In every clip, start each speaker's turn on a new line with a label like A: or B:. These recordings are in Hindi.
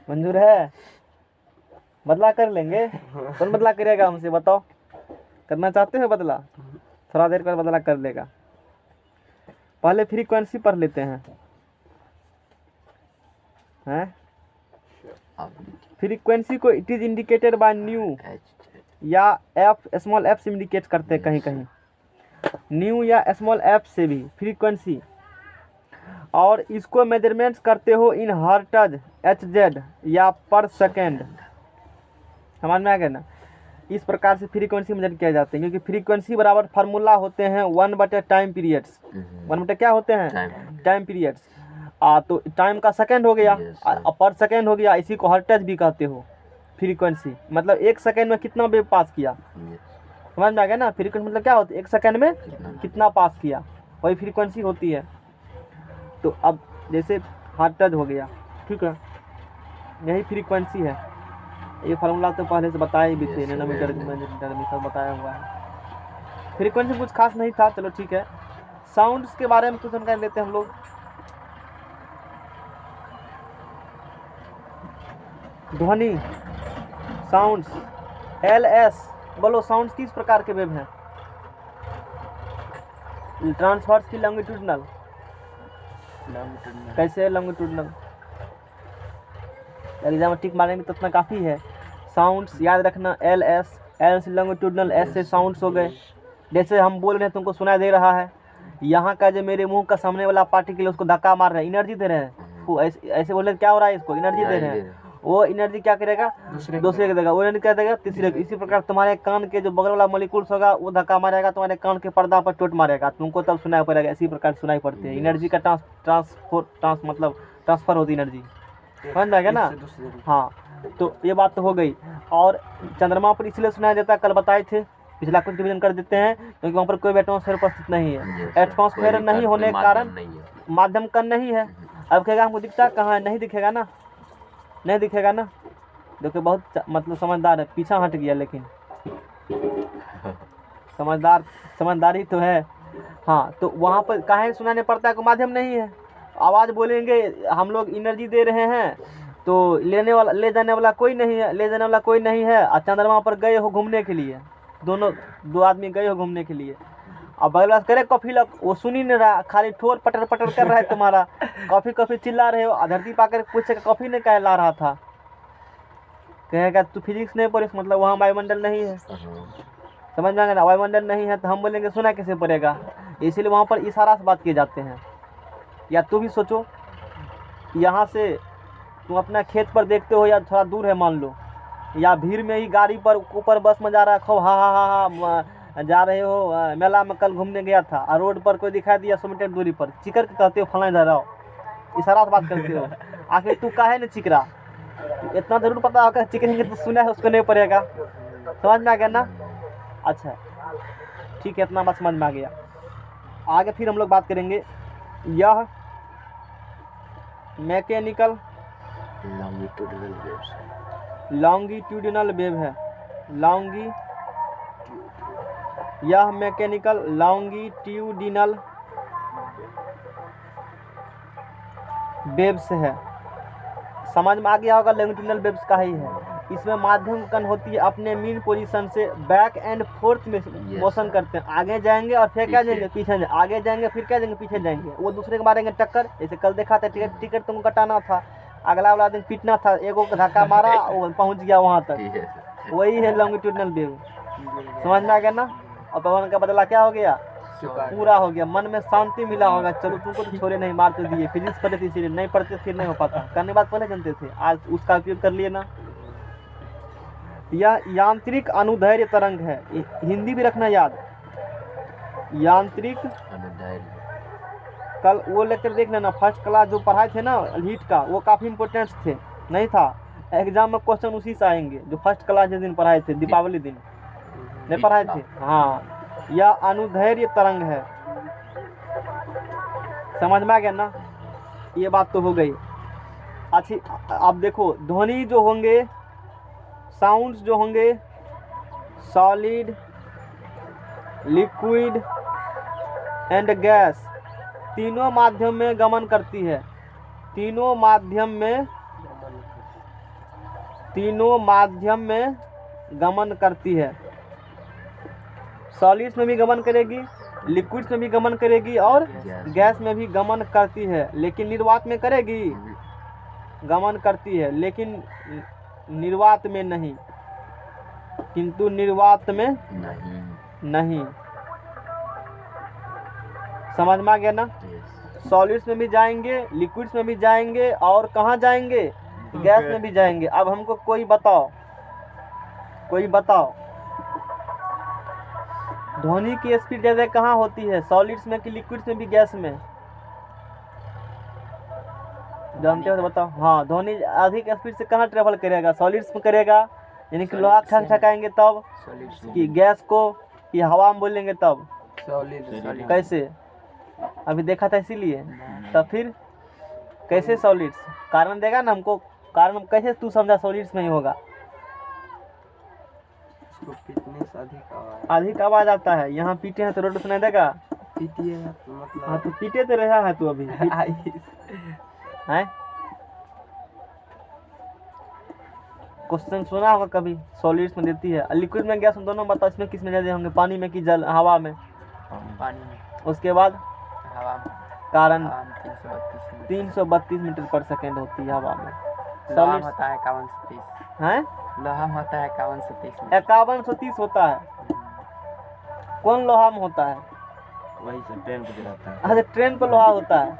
A: मंजूर है? बदला कर लेंगे? कौन बदला करेगा हमसे, बताओ? करना चाहते हो बदला? थोड़ा देर कर बदला कर लेगा। पहले फ्रीक्वेंसी पढ़ लेते हैं। फ्रीक्वेंसी को it is indicated by new या एफ, स्मॉल एफ से इंडिकेट करते हैं कहीं कहीं, न्यू या स्मॉल एफ से भी फ्रीक्वेंसी। और इसको मेजरमेंट्स करते हो इन हर्ट्ज, एच या पर सेकेंड। समझ में आ गया ना? इस प्रकार से फ्रीक्वेंसी मेजर किया जाते हैं, क्योंकि फ्रीक्वेंसी बराबर फार्मूला होते हैं 1/टाइम पीरियड्स। 1/, क्या होते हैं? Time periods. तो टाइम का सेकंड हो गया, पर सेकंड हो गया, इसी को हर्ट्ज भी कहते हो। फ्रीक्वेंसी मतलब 1 सेकंड में कितना वेव पास किया। समझ में आ गया ना? फ्रीक्वेंसी मतलब क्या होती है? 1 सेकंड में कितना पास किया, वही फ्रीक्वेंसी होती है। तो अब जैसे हर्ट्ज हो गया, ठीक है, यही फ्रीक्वेंसी है। ये फार्मूला तो पहले से बताए भी थे, नैनोमीटर में सब बताया हुआ है। फ्रीक्वेंसी कुछ खास नहीं था, चलो ठीक है। साउंड्स के बारे में कुछ जानकारी लेते हैं हम लोग। ध्वनि, साउंड्स, LS, बोलो साउंड्स किस प्रकार के वेव हैं? ट्रांसवर्स की लॉन्गिट्यूडनल? कैसे लॉन्गिट्यूडनल? एग्जाम में टिक मारेंगे तो इतना काफ़ी है। साउंड्स याद रखना, LS, L से लॉन्गिट्यूडनल, S से साउंड्स हो गए। जैसे हम बोल रहे हैं तुमको सुनाई दे रहा है, यहाँ का जो मेरे मुंह का सामने वाला पार्टिकल उसको धक्का मार रहे हैं, एनर्जी दे रहे हैं। वो ऐसे बोले क्या हो रहा है, इसको एनर्जी दे रहे हैं। वो एनर्जी क्या करेगा? दूसरे को देगा, वो एनर्जी क्या देगा? तीसरे को। इसी प्रकार तुम्हारे कान के जो बगल वाला मॉलिक्यूल्स होगा वो धक्का मारेगा, तुम्हारे कान के पर्दा पर चोट मारेगा, तुमको तब सुनाई पड़ेगा। इसी प्रकार सुनाई पड़ती है। एनर्जी का मतलब ट्रांसफर होती है एनर्जी। समझ में आ गया ना? हाँ, तो ये बात तो हो गई। और चंद्रमा पर इसलिए सुनाई देता है, कल बताए थे, पिछला कुछ डिवीजन कर देते हैं, क्योंकि वहाँ पर कोई एटमॉस्फेयर उपस्थित नहीं है। एटमॉस्फेयर नहीं होने के कारण माध्यम कण नहीं है। अब कहेगा हमको दिखता कहाँ है? नहीं दिखेगा ना, नहीं दिखेगा ना। देखो बहुत मतलब समझदार है, पीछा हट गया, लेकिन समझदारी तो है। हाँ, तो वहाँ पर काहे सुनाने पड़ता है? को माध्यम नहीं है। आवाज़ बोलेंगे हम लोग, एनर्जी दे रहे हैं, तो ले जाने वाला कोई नहीं है। और चंद्रमा पर गए हो घूमने के लिए, दो आदमी गए हो घूमने के लिए। अब बगल वाला करे कॉफी लग, वो सुन ही नहीं रहा, खाली ठोर पटर पटर कर रहा है तुम्हारा। कॉफी चिल्ला रहे हो, धरती पाकर पूछेगा कॉफी ने कह ला रहा था, कहेगा तू फिजिक्स नहीं पढ़ी, मतलब वहाँ वायुमंडल नहीं है। समझ में आ गया? वायुमंडल नहीं है तो हम बोलेंगे सुना कैसे पड़ेगा? इसीलिए वहाँ पर इशारा से बात किए जाते हैं। या तू भी सोचो, यहाँ से तुम अपना खेत पर देखते हो या थोड़ा दूर है मान लो, या भीड़ में ही गाड़ी पर ऊपर बस में जा रहा है, खूब हा जा रहे हो, मेला में कल घूमने गया था, और रोड पर कोई दिखाई दिया 100 मीटर दूरी पर, चिकर के कहते हो फला इधर आओ, इशारा से बात करते हो। आखिर तू काहे न चिकरा? इतना जरूर पता होगा, चिकरेंगे तो सुना है उसको नहीं पड़ेगा। समझ में आ गया ना? अच्छा ठीक है, इतना बात समझ में आ गया। आगे फिर हम लोग बात करेंगे। यह मैकेनिकल लॉन्गिट्यूडिनल वेव है। यह मैकेनिकल लॉन्गिट्यूडिनल वेव्स है। समझ में आ गया होगा, लॉन्गिट्यूडिनल वेव्स का ही है। इसमें माध्यम कण होती है, अपने मीन पोजीशन से बैक एंड फोर्थ में मोशन करते हैं, आगे जाएंगे और फिर क्या जाएंगे? पीछे जाएंगे, आगे जाएंगे फिर क्या जाएंगे? पीछे जाएंगे। वो दूसरे के मारेंगे टक्कर। जैसे कल देखा था, टिकट तुमको कटाना था, अगला वाला दिन पीटना था, एगो को धक्का मारा, वो पहुंच गया वहां तक। वही है लॉन्गिट्यूडिनल वेव। समझ में आ गया ना? और पवन का बदला क्या हो गया? पूरा हो गया। मन में शांति मिला होगा, चलो तुमको तो छोड़े नहीं, मार तो दिए। फिजिक्स पढ़े थे इसीलिए, नहीं पढ़ते फिर नहीं हो पाता। करने बात पहले जानते थे, आज उसका उपयोग कर लिए ना। यह यांत्रिक अनुदैर्घ्य तरंग है। हिंदी भी रखना याद, यांत्रिक अनुदैर्घ्य। कल वो लेक्चर देख लेना, फर्स्ट क्लास जो पढ़ाए थे ना हीट का, वो काफ़ी इंपॉर्टेंट थे। नहीं था, एग्जाम में क्वेश्चन उसी से आएंगे जो फर्स्ट क्लास जिस दिन पढ़ाए थे, दीपावली दिन नहीं पढ़ाए थे। हाँ, यह अनुदैर्घ्य तरंग है। समझ में आ गया ना? ये बात तो हो गई। अच्छी, अब देखो ध्वनि जो होंगे, साउंड्स जो होंगे, सॉलिड, लिक्विड एंड गैस, तीनों माध्यम में गमन करती है। तीनों माध्यम में तीनों माध्यम में गमन करती है। सॉलिड्स में भी गमन करेगी, लिक्विड्स में भी गमन करेगी और गैस में भी गमन करती है, लेकिन निर्वात में करेगी, गमन करती है लेकिन निर्वात में नहीं, किंतु निर्वात में नहीं। समझ में आ गया ना? सॉलिड्स में भी जाएंगे, लिक्विड्स में भी जाएंगे और कहाँ जाएंगे? गैस में भी जाएंगे। अब हमको कोई बताओ ध्वनि की स्पीड ज़्यादा कहाँ होती है, सॉलिड्स में कि लिक्विड्स में भी गैस में? जानते हो तो बताओ। हाँ, ध्वनि अधिक स्पीड से कहाँ ट्रेवल करेगा? सॉलिड्स में करेगा, यानी कि लोहा ठकाएंगे तब, कि गैस को, कि हवा में बोलेंगे तब? कैसे? अभी देखा था इसीलिए। तब फिर कैसे सॉलिड्स? कारण देगा ना हमको, कारण कैसे तू समझा सॉलिड्स में ही होगा? अधिक आवाज आता है। यहाँ पीटे हैं तो रोड सुनाई देगा? मतलब हाँ, तो पीटे तो रहा है तू अभी है? क्वेश्चन सुना होगा कभी, सॉलिड्स में देती है, लिक्विड में गैस में, दोनों बताओ इसमें किस में ज्यादा होंगे, पानी में कि जल हवा में? पानी में। उसके बाद हवा में। कारण 332 मीटर पर सेकेंड होती है हवा में। सॉलिड्स होता है 5130 है, लोहा में होता है 5130 होता है। कौन लोहा में होता है?
B: वही से ट्रेन पे रहता है।
A: अच्छा, ट्रेन पे लोहा होता है।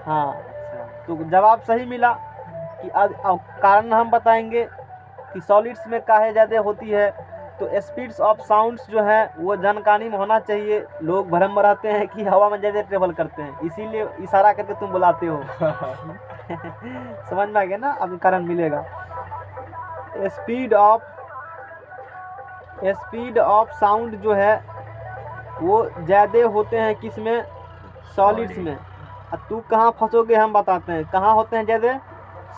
A: हाँ, तो जवाब सही मिला कि कारण हम बताएंगे कि सॉलिड्स में काहे ज़्यादा होती है। तो स्पीड्स ऑफ साउंड्स जो है वो जानकारी में होना चाहिए। लोग भ्रम में रहते हैं कि हवा में ज़्यादा ट्रेवल करते हैं, इसीलिए इशारा करके तुम बुलाते हो समझ में आ गया ना? अभी कारण मिलेगा। स्पीड ऑफ साउंड जो है वो ज़्यादा होते हैं किस में? सॉलिड्स में। अब तू कहाँ फंसोगे हम बताते हैं। कहाँ होते हैं ज़्यादा?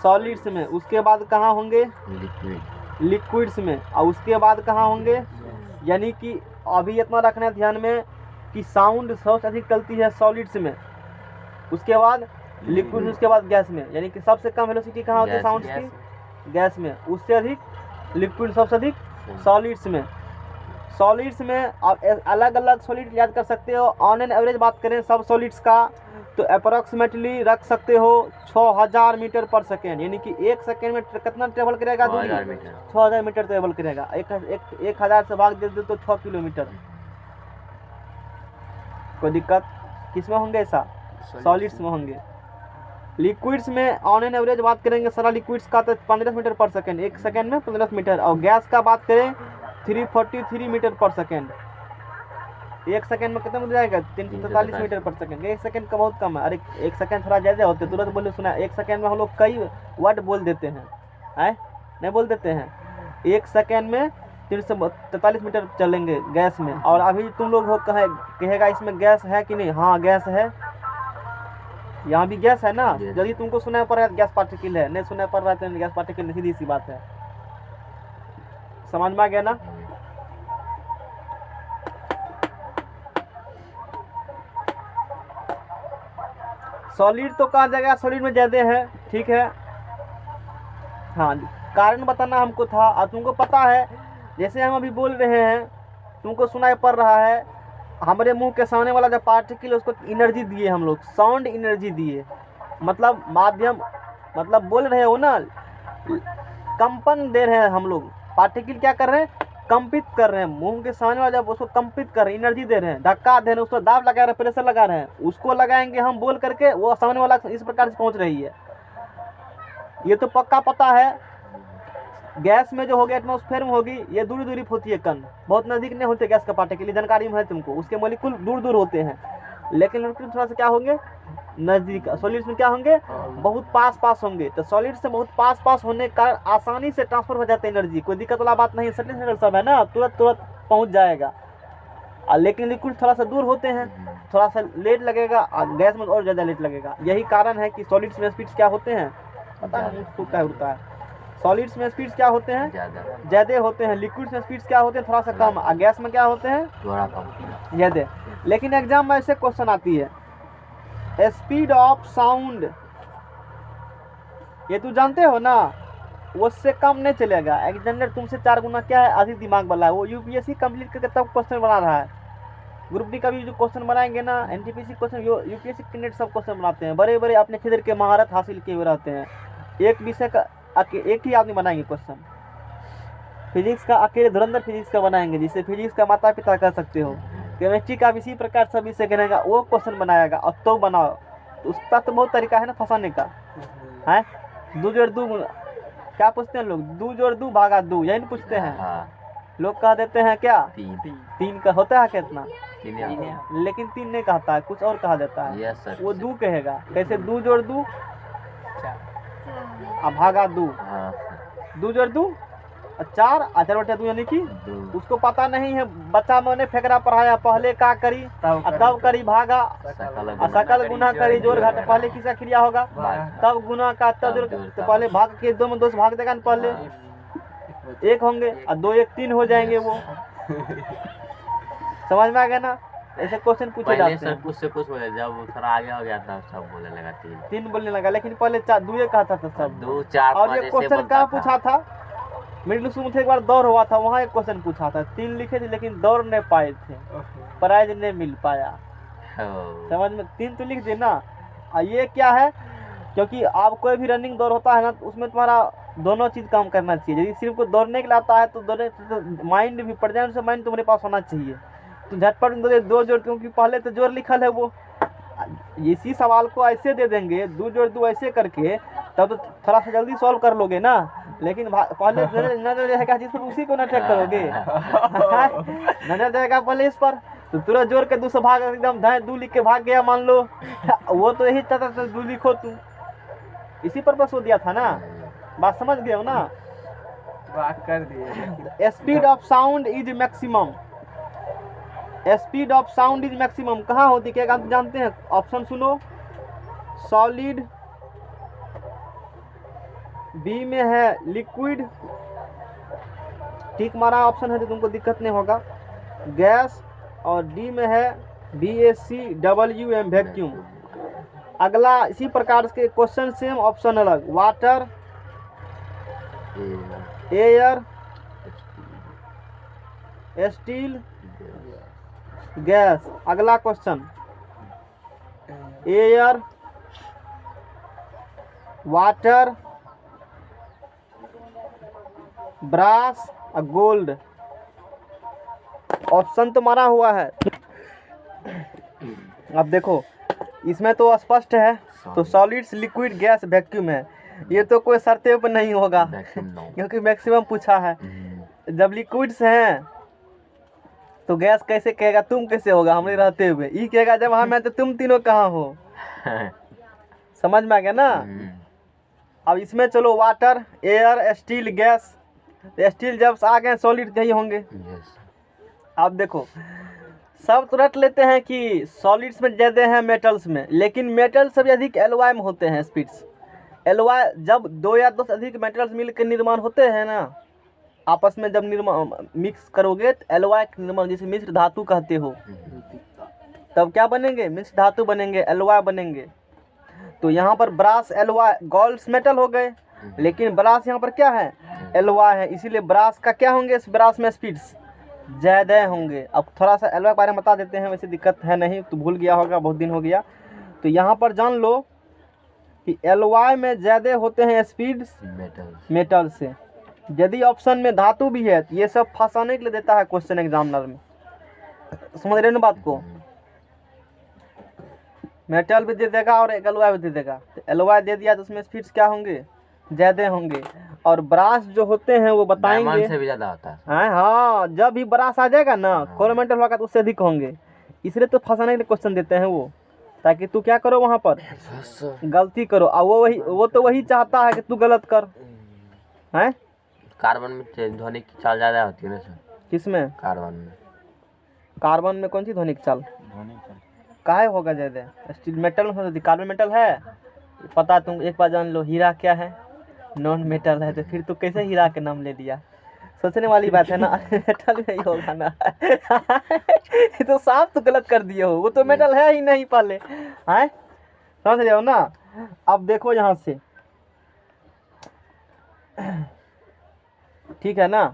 A: सॉलिड्स में। उसके बाद कहाँ होंगे? लिक्विड्स में। और उसके बाद कहाँ होंगे? यानी कि अभी इतना रखना है ध्यान में कि साउंड सबसे अधिक चलती है सॉलिड्स में, उसके बाद लिक्विड, उसके बाद गैस में। यानी कि सबसे कम वेलोसिटी कहाँ होती है साउंड की? गैस में। उससे अधिक लिक्विड, सबसे अधिक सॉलिड्स में। सॉलिड्स में आप अलग अलग सॉलिड याद कर सकते हो। ऑन एन एवरेज बात करें सब सॉलिड्स का तो अप्रोक्सीमेटली रख सकते हो 6000 मीटर पर सेकेंड, यानी कि 1 सेकेंड में कितना ट्रेवल करेगा? दूरी 6000 मीटर ट्रेवल करेगा। 1000 से भाग दे दो तो 6 किलोमीटर। कोई दिक्कत? किस में होंगे ऐसा? सॉलिड्स में होंगे। लिक्विड्स में ऑन एन एवरेज बात करेंगे सारा लिक्विड्स का तो 15 मीटर पर सेकेंड, 1 सेकेंड में 15 मीटर। और गैस का बात करें 343 मीटर पर सेकेंड। 1 सेकेंड में कितना मिल जाएगा? 343 मीटर पर सेकेंड। 1 सेकेंड का बहुत कम है। अरे 1 सेकेंड थोड़ा ज़्यादा होते, तुरंत बोले सुना 1 सेकेंड में हम लोग कई वर्ड बोल देते हैं, नहीं बोल देते हैं। 1 सेकेंड में 343 मीटर चलेंगे गैस में। और अभी तुम लोग हो कहेगा इसमें गैस है कि नहीं? हाँ गैस है, यहाँ भी गैस है ना। यदि तुमको सुनाई पड़ रहा है गैस पार्टिकल है, नहीं सुनाई पड़ रहा है तो गैस पार्टिकल, सीधी सी बात है। समझ में आ गया ना? सॉलिड तो कहा जाएगा सॉलिड में ज़्यादा है, ठीक है। हाँ, कारण बताना हमको था और तुमको पता है। जैसे हम अभी बोल रहे हैं, तुमको सुनाई पड़ रहा है, हमारे मुंह के सामने वाला जो पार्टिकल है उसको एनर्जी दिए हम लोग, साउंड एनर्जी दिए। मतलब माध्यम, मतलब बोल रहे हो ना, कंपन दे रहे हैं हम लोग। पार्टिकल क्या कर रहे हैं? कंपित कर रहे हैं। मुंह के सामने वाला जब उसको कंपित कर रहे हैं, एनर्जी दे रहे हैं, धक्का दे रहे हैं, उसको दाब लगा रहे हैं, प्रेशर लगा रहे हैं, उसको लगाएंगे हम बोल करके, वो सामने वाला इस प्रकार से पहुंच रही है। ये तो पक्का पता है। गैस में जो होगी एटमॉस्फेयर में होगी, ये दूरी दूरी होती है, कण बहुत नजदीक नहीं होते गैस का पार्टिकल, जानकारी में है तुमको। उसके मॉलिक्यूल दूर दूर होते हैं, लेकिन लिक्विड थोड़ा सा क्या होंगे? नजदीक। सॉलिड्स में क्या होंगे? बहुत पास पास होंगे। तो सॉलिड से बहुत पास पास होने का आसानी से ट्रांसफर हो जाता है एनर्जी, कोई दिक्कत वाला बात नहीं। सटल सब है ना, तुरंत तुरंत पहुंच जाएगा। लेकिन लिक्विड थोड़ा सा दूर होते हैं, थोड़ा सा लेट लगेगा, गैस में और ज़्यादा लेट लगेगा। यही कारण है कि सॉलिड्स में स्पीड्स क्या होते हैं? पता है तो क्या होता है? सॉलिड्स में स्पीड्स क्या होते हैं? ज़्यादा होते हैं। लिक्विड्स में स्पीड्स क्या होते हैं? थोड़ा सा कम। और गैस में क्या होते हैं? ज़्यादा। लेकिन एग्जाम में ऐसे क्वेश्चन आती है, स्पीड ऑफ साउंड, ये तू जानते हो ना? उससे कम नहीं चलेगा। एग्जामिनर तुमसे 4 गुना क्या है, अधिक दिमाग वाला है। वो यूपीएससी कंप्लीट करके तब क्वेश्चन बना रहा है। ग्रुप डी का भी जो क्वेश्चन बनाएंगे ना, एनटीपीसी क्वेश्चन, यूपीएससी कैंडिडेट सब क्वेश्चन बनाते हैं, बड़े बड़े अपने क्षेत्र के महारत हासिल किए हुए रहते हैं। एक विषय का एक ही आदमी बनाएंगे क्वेश्चन। फिजिक्स का अकेले धुरंधर फिजिक्स का बनाएंगे, जिससे फिजिक्स का माता पिता कह सकते हो। केमिस्ट्री का भी इसी प्रकार सभी से करेगा, वो क्वेश्चन बनाएगा और तो बनाओ। तो उसका तो बहुत तरीका है ना फंसाने का, है। 2 जोड़ 2 क्या पूछते हैं लोग, 2 जोड़ 2 भागा 2, यही नहीं पूछते हैं।
B: हाँ,
A: लोग कह देते हैं क्या
B: 3
A: का होता है कितना,
B: तीन
A: लेकिन 3 नहीं कहता है, कुछ और कहा देता है।
B: Yes sir.
A: वो 2 कहेगा। कैसे, 2 जोड़ 2 भागा 2,
B: हाँ सर।
A: 2 जोड़ 2 4 और 4 बटे 2 यानी कि
B: 2
A: उसको पता नहीं है। बच्चा मैंने फेकरा पढ़ाया, पहले का करी तब करी भागा, और सकल गुना करी जोड़ घटा। पहले किसका क्रिया होगा, तब गुना का तब जोड़। तो पहले भाग के 2 में 2 से भाग देगा ना, पहले 1 होंगे और 2 1 3 हो जाएंगे। वो समझ में आ गया ना। ऐसे क्वेश्चन पूछे जाते हैं।
B: कुछ से कुछ बोले, जब थोड़ा आगे हो गया था सब बोलने लगा
A: 3 बोलने लगा, लेकिन पहले 2 कहता था सब।
B: 2 4
A: और ये क्वेश्चन कहाँ पूछा था, मिडिल स्कूल में एक बार दौड़ हुआ था, वहाँ एक क्वेश्चन पूछा था। 3 लिखे थे लेकिन दौड़ नहीं पाए थे, प्राइज नहीं मिल पाया। समझ में, 3 तो लिख दे ना। ये क्या है, क्योंकि आप कोई भी रनिंग दौड़ होता है ना, तो उसमें तुम्हारा दोनों चीज़ काम करना चाहिए। यदि सिर्फ को दौड़ने के लिए आता है तो दौड़ने तो माइंड भी प्रेजेंट से माइंड तुम्हारे पास होना चाहिए। तो झटपट 2 जोड़, क्योंकि पहले तो जोड़ लिखल है वो। इसी सवाल को ऐसे दे देंगे 2 जोड़ 2 ऐसे करके, तब तो थोड़ा सा जल्दी सॉल्व कर लोगे ना। लेकिन पहले नजर रहेगा जिस पर, उसी को ना ट्रैक करोगे। नजर रहेगा पहले इस पर, तो तुरंत जोड़ के 2 से भाग, एकदम 2 लिख के भाग गया मान लो। वो तो यही चाहता था 2 लिखो तुम, इसी पर बस वो दिया था ना। बात समझ गए हो ना।
C: बात कर दिए।
A: Speed of sound is maximum. Speed of sound is maximum कहाँ होती है, क्या आप जानते हैं? ऑप्शन सुनो। सॉलिड, बी में है लिक्विड, ठीक मारा ऑप्शन है तो तुमको दिक्कत नहीं होगा। गैस, और डी में है VACWM वैक्यूम। अगला इसी प्रकार के क्वेश्चन सेम, ऑप्शन अलग। Water, air, steel, gas. अगला क्वेश्चन, एयर, वाटर, ब्रास और गोल्ड। ऑप्शन तो मारा हुआ है। अब देखो इसमें तो स्पष्ट है, तो सॉलिड्स, लिक्विड, गैस, वैक्यूम है। ये तो कोई शर्तें पर नहीं होगा क्योंकि मैक्सिमम पूछा है। जब लिक्विड्स हैं तो गैस कैसे कहेगा, तुम कैसे होगा हमें रहते हुए। ये कहेगा जब हम हैं तो तुम तीनों कहाँ हो। समझ में आ गया ना। अब इसमें चलो water, air, steel, gas. Steel जब आ गए सॉलिड यही होंगे। अब देखो सब तो रट लेते हैं कि सॉलिड्स में ज़्यादा हैं मेटल्स में, लेकिन मेटल सभी अधिक एलॉय में होते हैं। स्पीड्स एलॉय, जब 2 या 2 से अधिक मेटल्स मिलकर निर्माण होते हैं ना, आपस में जब निर्माण मिक्स करोगे तो एलॉय का निर्माण, जिसे मिश्र धातु कहते हो, तब क्या बनेंगे, मिश्र धातु बनेंगे, एलॉय बनेंगे। तो यहाँ पर ब्रास, एलॉय, गोल्ड मेटल हो गए, लेकिन ब्रास यहाँ पर क्या है, एलॉय है, इसीलिए ब्रास का क्या होंगे, इस ब्रास में स्पीड्स ज़्यादा होंगे। अब थोड़ा सा एलॉय के बारे में बता देते हैं, वैसे दिक्कत है नहीं, तो भूल गया होगा, बहुत दिन हो गया। तो यहाँ पर जान लो कि एलॉय में ज़्यादा होते हैं स्पीड्स मेटल से। यदि ऑप्शन में धातु भी है तो ये सब फंसाने के लिए देता है क्वेश्चन एग्जामिनर में। समझ रहे हो ना बात को। मेटल भी दे देगा और एलॉय भी दे देगा। तो एलॉय दे दिया तो उसमें स्पीड्स क्या होंगे, ज़्यादा होंगे। और ब्रास जो होते हैं वो बताएंगे
B: से भी ज़्यादा होता है।
A: हाँ, जब भी ब्रास आ जाएगा ना कोरोमेंटल होगा तो उससे अधिक होंगे। इसलिए तो फंसाने के लिए क्वेश्चन देते हैं वो, ताकि तू क्या करो वहाँ पर गलती करो। और वो तो वही चाहता है कि तू गलत कर, हैं।
B: कार्बन में ध्वनिक चाल ज़्यादा होती है ना सर।
A: किसमें, कार्बन में कौन सी ध्वनिक चाल, काहे होगा ज़्यादा, स्टील मेटल में होती, कार्बन मेटल है पता। तुम एक बार जान लो, हीरा क्या है, नॉन मेटल है। तो फिर तो कैसे हीरा के नाम ले दिया, सोचने वाली बात है ना। मेटल में ही होगा ना। ये तो साफ तो गलत कर दिए हो, वो तो मेटल है ही नहीं पहले, हैं, समझ रहे हो ना। अब देखो यहाँ से ठीक है ना।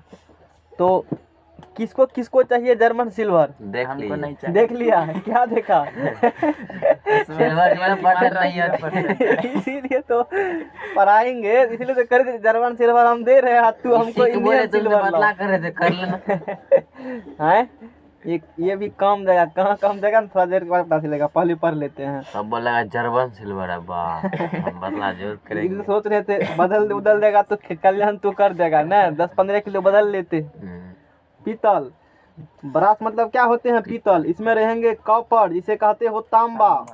A: तो किसको किसको चाहिए जर्मन सिल्वर?
B: देख
C: हमको
B: लीजिए।
C: नहीं चाहिए।
A: देख लिया क्या देखा?
B: सिल्वर जो है बटन नहीं है।
A: इसीलिए तो पढ़ाएंगे, इसीलिए तो कर जर्मन सिल्वर हम दे रहे हैं, तू हमको
B: इसी को बोले
A: इंडियन
B: तुमसे
A: सिल्वर
B: बदला
A: ला।
B: कर रहे थे, कर लेना।
A: हैं? ये भी कम देगा, कहाँ कम देगा ना, थोड़ा देर के बाद पता चलेगा, पहले पढ़ लेते हैं।
B: अब बोला जर्मन सिल्वर है, वाह हम बदला जरूर
A: इधर
B: करेंगे।
A: सोच रहे थे बदल उदल देगा तो कल्याण तू कर देगा ना, 10-15 किलो बदल लेते। पीतल, ब्रास मतलब क्या होते हैं? पीतल। इसमें रहेंगे कॉपर, जिसे कहते हो तांबा,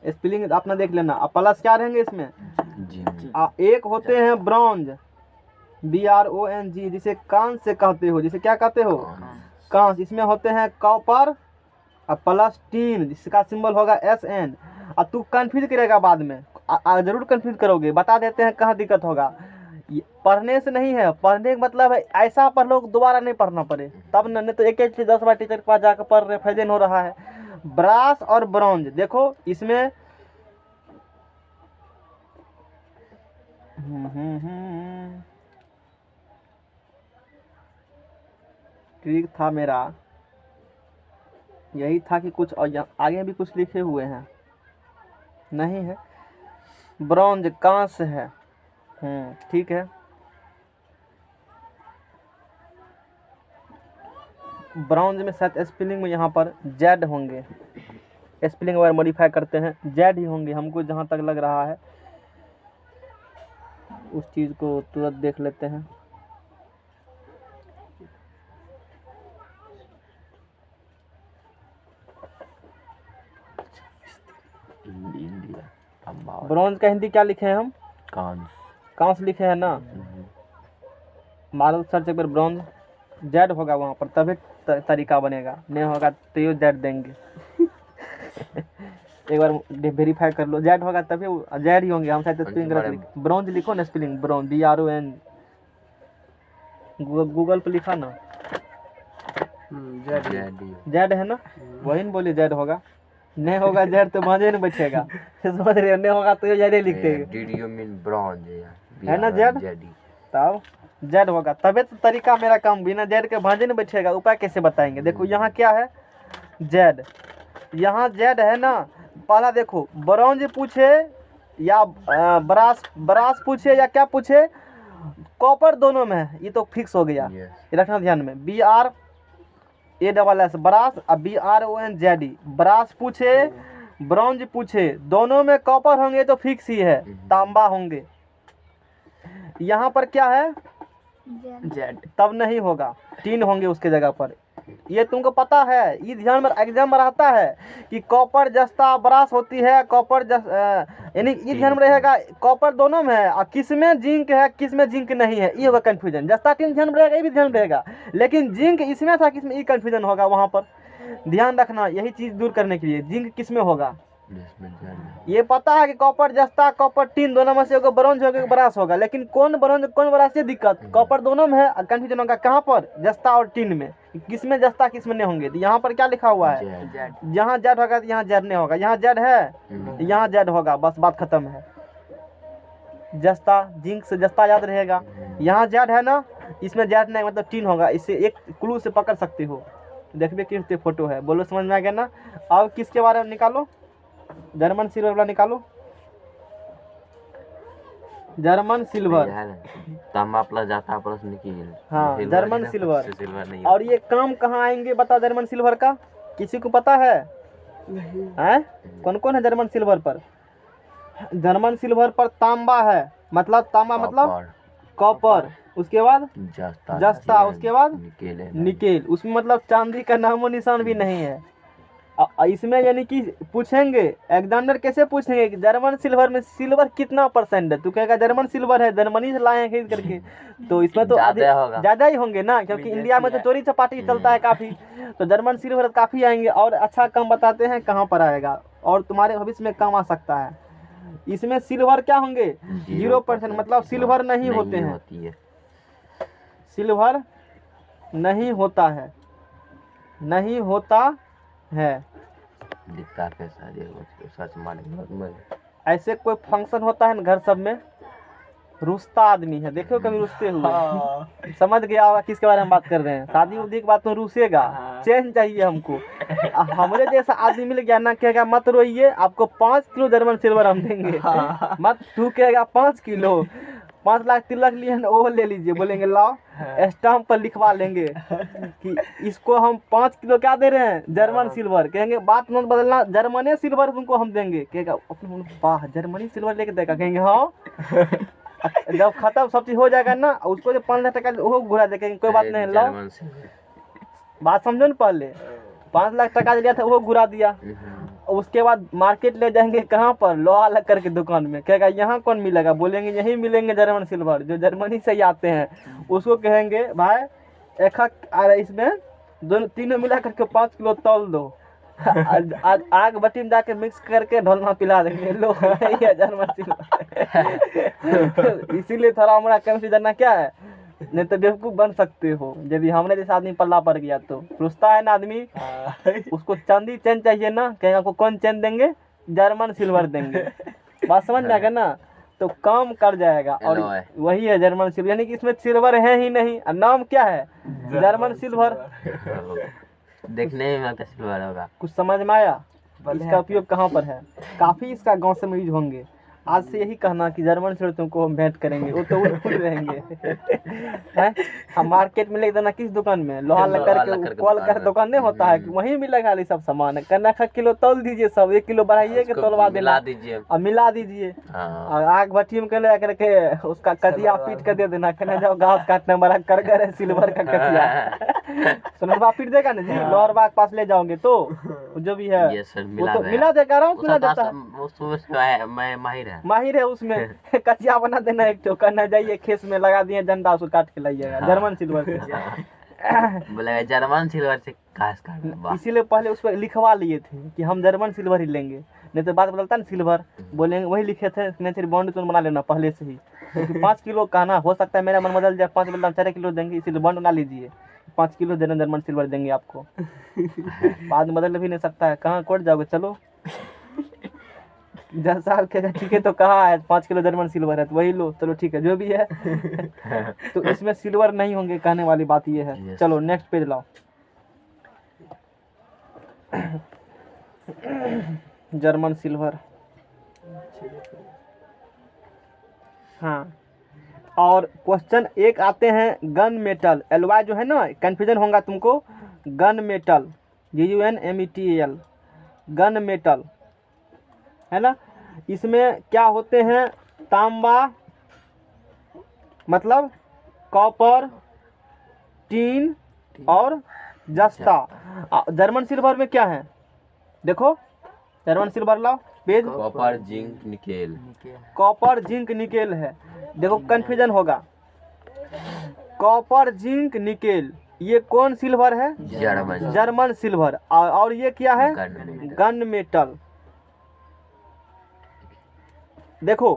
A: स्पेलिंग अपना देख लेना। अब प्लस क्या रहेंगे इसमें?
B: जी
A: एक होते हैं ब्रॉन्ज, BRONG, जिसे कांस से कहते हो, जिसे क्या कहते हो? कांस। इसमें होते हैं कॉपर और प्लस टीन, जिसका सिंबल होगा SN। और तू कंफ्यूज करेगा बाद में, जरूर कंफ्यूज करोगे, बता देते हैं कहाँ दिक्कत होगा। पढ़ने से नहीं है, पढ़ने का मतलब है ऐसा पढ़ लो दोबारा नहीं पढ़ना पड़े, तब नहीं तो एक चीज 10 बार टीचर के पास जाकर पढ़ रहे, फायदे हो रहा है। ब्रास और ब्रॉन्ज, देखो इसमें ठीक था मेरा, यही था कि कुछ और आगे भी कुछ लिखे हुए हैं, नहीं है। ब्रॉन्ज कांस है, ठीक है। ब्रॉन्ज में शायद स्पेलिंग में यहाँ पर जेड होंगे, स्पेलिंग अगर मॉडिफाई करते हैं जेड ही होंगे, हमको जहाँ तक लग रहा है। उस चीज़ को तुरंत देख लेते हैं। ब्रॉन्ज का हिंदी क्या लिखे हैं हम? कांस लिखे हैं ना। मारो सर्च एक बार, ब्रॉन्ज जेड होगा वहाँ पर, तभी तरीका बनेगा, नहीं होगा तो ये जेड देंगे। एक बार वेरीफाई कर लो, जेड होगा तभी जेड ही होंगे, हम शायद स्पेलिंग गलत ब्रॉन्ज लिखो ना, स्पेलिंग ब्रॉन्ज BRON, गूगल पे लिखा ना, जेड है ना, वही ना बोले जेड होगा। नहीं होगा जेड तो भांजे नहीं बचेगा, समझ रहे हो? नहीं होगा तो ये जेड ही लिखते है ना, जेड। तब जेड होगा तभी तो तरीका मेरा काम, बिना जेड के भांजे नहीं बैठेगा, उपाय कैसे बताएंगे? देखो यहाँ क्या है? जेड। यहाँ जेड है ना। पहला देखो, ब्रॉन्ज पूछे या ब्रास पूछे या क्या पूछे, कॉपर दोनों में है, ये तो फिक्स हो गया, ये रखना ध्यान में। BRASS ब्रास और BRONZ, ब्रास पूछे ब्रॉन्ज पूछे, दोनों में कॉपर होंगे तो फिक्स ही है, तांबा होंगे। यहाँ पर क्या है? जेड, तब नहीं होगा, टीन होंगे उसके जगह पर। ये तुमको पता है, ये ध्यान में एग्जाम में रहता है कि कॉपर जस्ता ब्रास होती है, कॉपर यानी ये ध्यान में रहेगा, कॉपर दोनों में है, और किस में जिंक है किस में जिंक नहीं है, ये होगा कंफ्यूजन। जस्ता टीन ध्यान में रहेगा, ये भी ध्यान में रहेगा, लेकिन जिंक इसमें था किसमें, ये कंफ्यूजन होगा वहाँ पर। ध्यान रखना, यही चीज़ दूर करने के लिए, जिंक किस में होगा ये पता है कि कॉपर जस्ता कॉपर टीन दोनों में से एगो ब्रॉन्ज होगा ब्रास होगा, लेकिन कौन ब्रॉन्ज कौन ब्रास से दिक्कत, कॉपर दोनों में है, कंफ्यूजन होगा कहाँ पर? जस्ता और टीन में, किस में जस्ता किस में नहीं होंगे। तो यहाँ पर क्या लिखा हुआ है? यहाँ जेड होगा तो यहाँ जेड नहीं होगा, यहाँ जेड है यहाँ जेड होगा, बस बात खत्म है। जस्ता, जिंक से जस्ता याद रहेगा, यहाँ जेड है ना, इसमें जेड नहीं मतलब टीन होगा, इससे एक क्लू से पकड़ सकते हो। देखिए किस फोटो है, बोलो समझ में आ गया ना। अब किसके बारे में निकालो? जर्मन सिल्वर वाला निकालो, जर्मन सिल्वर,
B: तांबा प्लस जाता प्लस निकल,
A: हाँ जर्मन सिल्वर।
B: सिल्वर नहीं
A: और ये काम कहाँ आएंगे बता, जर्मन सिल्वर का किसी को पता है? हैं? कौन कौन है जर्मन सिल्वर पर? जर्मन सिल्वर पर तांबा है, मतलब तांबा मतलब कॉपर, उसके बाद जस्ता, उसके बाद निकेल, उसमें मतलब चांदी का नामो निशान भी नहीं है। इसमें यानी कि पूछेंगे एग्जामिनर, कैसे पूछेंगे कि जर्मन सिल्वर में सिल्वर कितना परसेंट है, तू कहेगा जर्मन सिल्वर है, जर्मनी से लाए हैं खरीद करके, तो इसमें तो ज़्यादा ही होंगे ना, क्योंकि इंडिया में तो चोरी चपाटी चलता है काफ़ी, तो जर्मन सिल्वर काफ़ी आएंगे। और अच्छा काम बताते हैं कहाँ पर आएगा और तुम्हारे भविष्य में काम आ सकता है। इसमें सिल्वर क्या होंगे? 0%, मतलब सिल्वर नहीं होते हैं, सिल्वर नहीं होता है, नहीं होता है।
B: दिखता कैसा सच माने।
A: ऐसे कोई फंक्शन होता है ना घर सब में, रुस्ता आदमी है, देखो कभी रुस्ते हुए।
C: हाँ।
A: समझ गया होगा किसके बारे में बात कर रहे हैं। शादी उदी की बात तो रूसेगा,
C: हाँ।
A: चैन चाहिए हमको। हमरे जैसा आदमी मिल गया ना, कहेगा मत रोइए, आपको 5 किलो जर्मन सिल्वर हम देंगे।
C: हाँ।
A: मत तू कहेगा 5 किलो, 5 लाख तिलक लिए ना, वो ले लीजिए, बोलेंगे लाओ, स्टाम्प पर लिखवा लेंगे कि इसको हम 5 किलो क्या दे रहे हैं, जर्मन सिल्वर। कहेंगे बात मत बदलना, जर्मनी सिल्वर तुमको हम देंगे। कहेगा अपने वाह जर्मनी सिल्वर लेके देगा, कहेंगे हाँ। जब खत्म सब चीज हो जाएगा ना, उसको जो 5 लाख टका वो घुरा देंगे, कोई बात नहीं, लाओ।
B: German silver.
A: बात समझो ना, पहले 5 लाख टका दिया था वो घुरा दिया। उसके बाद मार्केट ले जाएंगे कहाँ पर, लोहा लक्कर की दुकान में। कहेगा यहाँ कौन मिलेगा, बोलेंगे यहीं मिलेंगे जर्मन सिल्वर, जो जर्मनी से ही आते हैं। उसको कहेंगे भाई इसमें दोनों तीनों मिला करके 5 किलो तौल दो। आग भट्टी में जाके मिक्स करके ढोलना पिला देंगे, लो यही है जर्मन सिल्वर। इसीलिए थोड़ा हमारा कंफ्यूजन ना क्या है, नहीं तो बेवकूफ बन सकते हो यदि हमने जैसा आदमी पल्ला पड़ गया तो। रुस्ता है ना आदमी, उसको चांदी चैन चाहिए ना, कहेंगे आपको कौन चैन देंगे, जर्मन सिल्वर देंगे। बात समझ में आ गया ना, तो काम कर जाएगा। और वही है जर्मन सिल्वर, यानी कि इसमें सिल्वर है ही नहीं, और नाम क्या है, जर्मन सिल्वर।
B: देखने में लगता सिल्वर होगा।
A: कुछ समझ में आया, इसका उपयोग कहाँ पर है, काफी इसका गांव से में यूज होंगे। आज से यही कहना कि जर्मन सिल्वर तुमको हम भेंट करेंगे, वो तो उड़ रहेंगे। हैं? हम मार्केट में ले देना, किस दुकान में, लोहा लक्कर के कॉल कर दुकान नहीं होता है कि वहीं मिलेगा ये सब सामान। कन्ना का किलो तौल दीजिए, सब 1 किलो बढ़ाइए के तौलवा देना, और मिला दीजिए। और आग भट्टी में कहने करके उसका कचिया पीट कर दे देना, कहना जाओ घास काटने वाला कर है सिल्वर का कचिया। सोनरबा पीट देगा ना जी, लोहरबा के पास ले जाओगे तो जो भी है वो तो मिला देगा, मिला देता है, माहिर है उसमें। कचिया बना देना एक तो, करना जाइए खेस में लगा दिए डंडा, उसको काट के लाइएगा जर्मन सिल्वर से।
B: बोलेगा जर्मन सिल्वर से घास काटना।
A: इसीलिए पहले उस पर लिखवा लिए थे कि हम जर्मन सिल्वर ही लेंगे, नहीं तो बात बदलता ना सिल्वर, बोलेंगे वही लिखे थे। नेचर बॉन्ड तो बना लेना पहले से ही, 5 किलो कहना, हो सकता है मेरा मन बदल जाए, 5 बदला 4 किलो देंगे, इसीलिए बॉन्ड बना लीजिए, 5 किलो देना जर्मन सिल्वर देंगे आपको। बाद में बदल भी नहीं सकता है, कहाँ कोर्ट जाओगे, चलो 10 साल के ठीक है, तो कहा है 5 किलो जर्मन सिल्वर है तो वही लो, चलो ठीक है जो भी है। तो इसमें सिल्वर नहीं होंगे, कहने वाली बात ये है। चलो नेक्स्ट पेज लाओ। जर्मन सिल्वर, हाँ। और क्वेश्चन एक आते हैं गन मेटल, एलवाई जो है ना, कंफ्यूजन होगा तुमको। Gun metal, GUNMETAL, gun metal है ना। इसमें क्या होते हैं, तांबा मतलब कॉपर, टीन और जस्ता। जर्मन सिल्वर में क्या है, देखो जर्मन सिल्वर लाओ page,
B: copper zinc nickel.
A: Copper zinc nickel है। देखो कंफ्यूजन होगा, कॉपर जिंक निकेल, ये कौन सिल्वर है, जर्मन सिल्वर। और ये क्या है, गन मेटल। देखो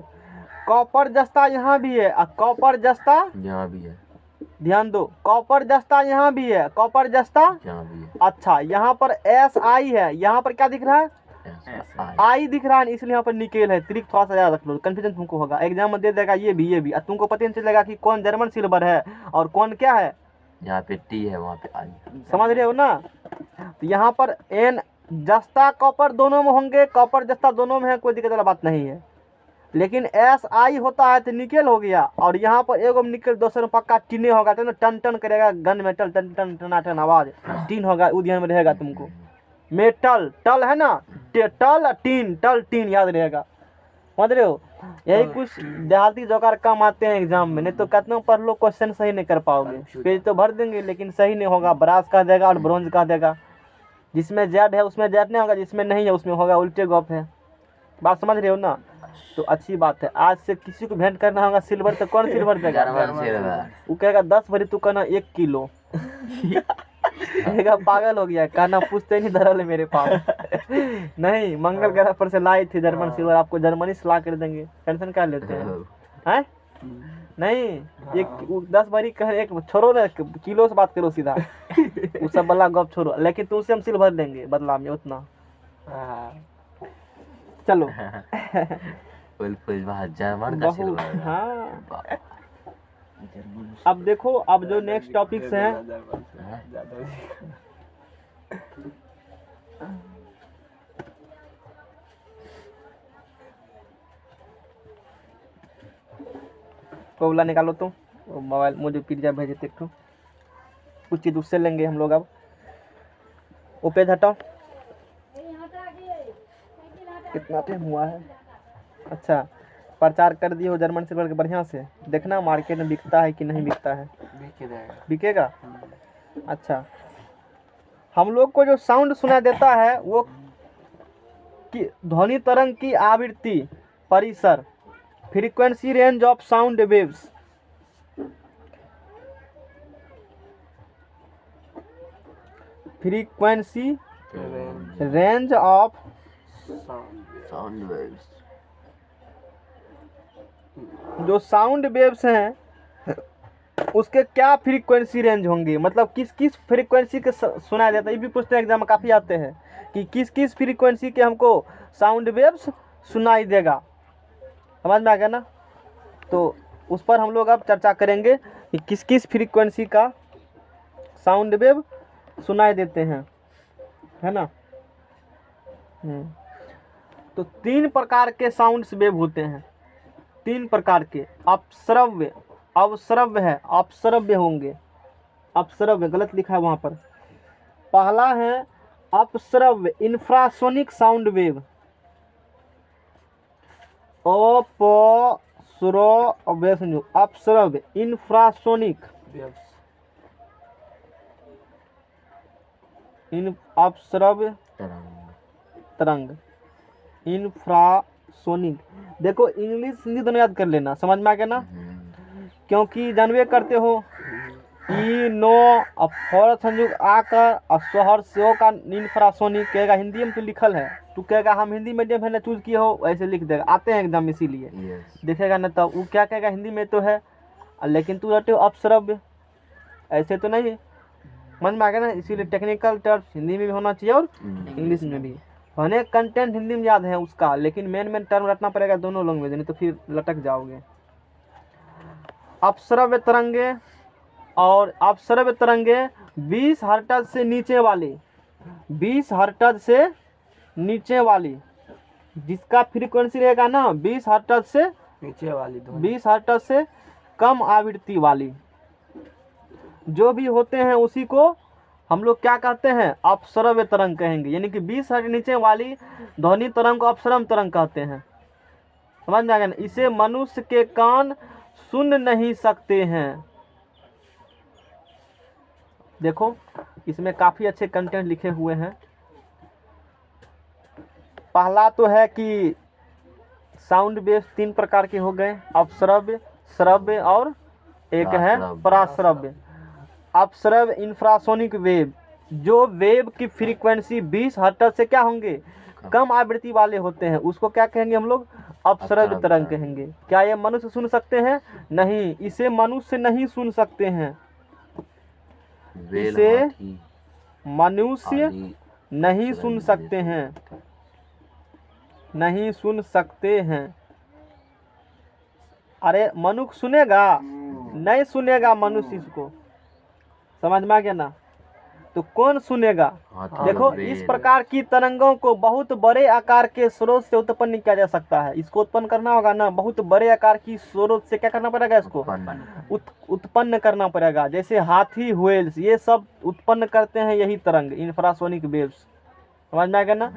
A: कॉपर जस्ता यहाँ भी है और कॉपर जस्ता
B: यहाँ भी है,
A: ध्यान दो, कॉपर जस्ता यहाँ भी है, कॉपर जस्ता
B: यहाँ भी है।
A: अच्छा, यहाँ पर SI है, यहाँ पर क्या दिख रहा है, आई दिख रहा है, इसलिए यहाँ पर निकेल है। त्रिक थोड़ा सा याद रख लो, कंफ्यूजन तुमको होगा, एग्जाम में दे देगा ये भी, और तुमको पता नहीं चलेगा कि कौन जर्मन सिल्वर है और कौन क्या है।
B: यहाँ पे T है, वहाँ पे I,
A: समझ रहे हो ना। तो यहाँ पर N जस्ता कॉपर दोनों में होंगे, कॉपर जस्ता दोनों में है, कोई दिक्कत वाला बात नहीं है। लेकिन SI होता है तो निकेल हो गया, और यहाँ पर एगो निकेल, दूसरे में पक्का टीने होगा, तो टन टन करेगा गन मेटल, टन टन टनाटन आवाज, टीन होगा, वो ध्यान में रहेगा तुमको। मेटल टल है ना, टल टीन, टल टीन याद रहेगा, समझ रहे हो। यही कुछ देहाती जोकार काम आते हैं एग्जाम में, नहीं तो कितना पढ़ लो क्वेश्चन सही नहीं कर पाओगे। पेज तो भर देंगे लेकिन सही नहीं होगा, ब्रास कह देगा और ब्रोंज कह देगा। जिसमें जेड है उसमें जेड नहीं होगा, जिसमें नहीं है उसमें होगा, उल्टे गप है। बात समझ रहे हो ना, तो अच्छी बात है। आज से किसी को भेंट करना होगा सिल्वर, तो कौन सिल्वर देगा, वो कहेगा 10 भरी, तू कहना 1 किलो। पागल हो गया, कहना पूछते नहीं धरल है मेरे पास। नहीं, मंगल ग्रह पर से लाई थी जर्मन सिल्वर, आपको जर्मनी से ला कर देंगे, टेंशन क्या लेते हैं। नहीं, एक 10 भरी कह, एक छोड़ो ना, किलो से बात करो सीधा, वो सब वाला गप छोड़ो। लेकिन तुमसे हम सिल्वर लेंगे बदला में उतना। चलो
B: बिल्कुल वहाँ जर्मन का
A: बहुत
B: सिल्वर।
A: हाँ। अब देखो, अब जो नेक्स्ट टॉपिक्स हैं,
C: ज्यादा
A: कोबला निकालो तुम, वो मोबाइल मुझे पिज्जा भेजे थे तो कुछ चीज़ उससे लेंगे हम लोग। अब वो पेज हटाओ। कितना टाइम हुआ है? अच्छा, प्रचार कर दिए हो जर्मन सिल्वर के बढ़िया से। देखना मार्केट में बिकता है कि नहीं बिकता है।
C: बिक जाएगा।
A: बिकेगा। अच्छा, हम लोग को जो साउंड सुनाई देता है वो कि ध्वनि तरंग की आवृत्ति, परिसर, frequency range of sound waves, frequency range of
B: sound waves.
A: जो साउंड वेव्स हैं उसके क्या फ्रीक्वेंसी रेंज होंगे, मतलब किस किस फ्रीक्वेंसी के सुनाया जाता है। ये भी पूछते हैं एग्जाम में, काफ़ी आते हैं कि किस किस फ्रीक्वेंसी के हमको साउंड वेव्स सुनाई देगा। समझ में आ गया ना? तो उस पर हम लोग अब चर्चा करेंगे कि किस किस फ्रीक्वेंसी का साउंड वेव सुनाई देते हैं, है ना। तो 3 प्रकार के साउंड्स वेव होते हैं, 3 प्रकार के। अपश्रव्य, अवश्रव्य है, अपश्रव्य होंगे। अपश्रव्य गलत लिखा है वहाँ पर। पहला है अपश्रव्य इंफ्रासोनिक साउंड वेव। अपश्रव्य इंफ्रासोनिक, अपश्रव्य तरंग, इंफ्रासोनिक। देखो इंग्लिश हिंदी दोनों याद कर लेना, समझ में आ गया ना। क्योंकि जानवे करते हो ई नो, अब फौरत संयुग आकर और शहर से का इंफ्रासोनिक कहेगा। हिंदी में तो लिखल है, तू कहेगा हम हिंदी मीडियम है ना चूज किए हो, ऐसे लिख देगा। आते हैं एकदम इसीलिए देखेगा ना, तब वो क्या कहेगा हिंदी में तो है, लेकिन तू रटे हो अपश्रव्य, ऐसे तो नहीं। समझ में आ गया ना। इसीलिए टेक्निकल टर्म्स हिंदी में भी होना चाहिए और इंग्लिश में भी। होने कंटेंट हिंदी में याद है उसका, लेकिन मेन टर्म रटना पड़ेगा दोनों लैंग्वेज, नहीं तो फिर लटक जाओगे। अपश्रव्य तरंगे, और अपश्रव्य तरंगे 20 हर्ट्ज से नीचे वाली, 20 हर्ट्ज से नीचे वाली, जिसका फ्रीक्वेंसी रहेगा ना 20 हर्ट्ज से
C: नीचे वाली,
A: 20 हर्ट्ज से कम आवृत्ति वाली, जो भी होते हैं उसी को हम लोग क्या कहते हैं, अपश्रव्य तरंग कहेंगे। यानी कि 20 हर्ट्ज नीचे वाली ध्वनि तरंग को अपश्रव्य तरंग कहते हैं। समझ में आ गया ना। इसे मनुष्य के कान सुन नहीं सकते हैं। देखो इसमें काफी अच्छे कंटेंट लिखे हुए हैं। पहला तो है कि साउंड वेव्स 3 प्रकार के हो गए, अपश्रव्य, श्रव्य और एक है पराश्रव्य। अपश्रव्य इंफ्रासोनिक वेव, जो वेव की फ्रीक्वेंसी 20 हर्ट्ज से क्या होंगे, कम आवृत्ति वाले होते हैं, उसको क्या कहेंगे हम लोग, अपश्रव्य तरंग कहेंगे। क्या ये मनुष्य सुन सकते हैं? नहीं, इसे मनुष्य नहीं सुन सकते हैं। इसे मनुष्य नहीं सुन सकते हैं, नहीं सुन सकते हैं। अरे मनुष्य सुनेगा? नहीं सुनेगा मनुष्य इसको। समझ में आ गया ना। तो कौन सुनेगा? देखो इस प्रकार की तरंगों को बहुत बड़े आकार के स्रोत से उत्पन्न किया जा सकता है। इसको उत्पन्न करना होगा ना, बहुत बड़े आकार की स्रोत से क्या करना पड़ेगा, इसको उत्पन्न करना पड़ेगा। जैसे हाथी, व्हेल्स, ये सब उत्पन्न करते हैं यही तरंग, इंफ्रासोनिक वेव्स। समझ में आ गया ना।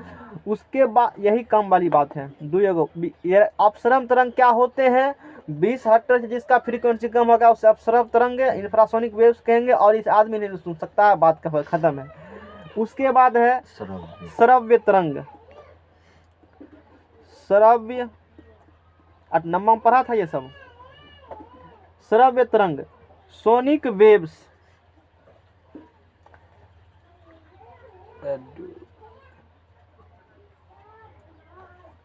A: उसके बाद यही कम वाली बात है। ये अपश्रव्य तरंग क्या होते हैं, 20 हर्ट्ज जिसका फ्रीक्वेंसी कम होगा उसे अपश्रव्य तरंग इंफ्रासोनिक वेव्स कहेंगे, और इस आदमी नहीं सुन सकता है, बात का खत्म है। उसके बाद है श्रव्य तरंग। श्रव्य 8 नंबर में पढ़ा था ये सब। श्रव्य तरंग, सोनिक वेव्स,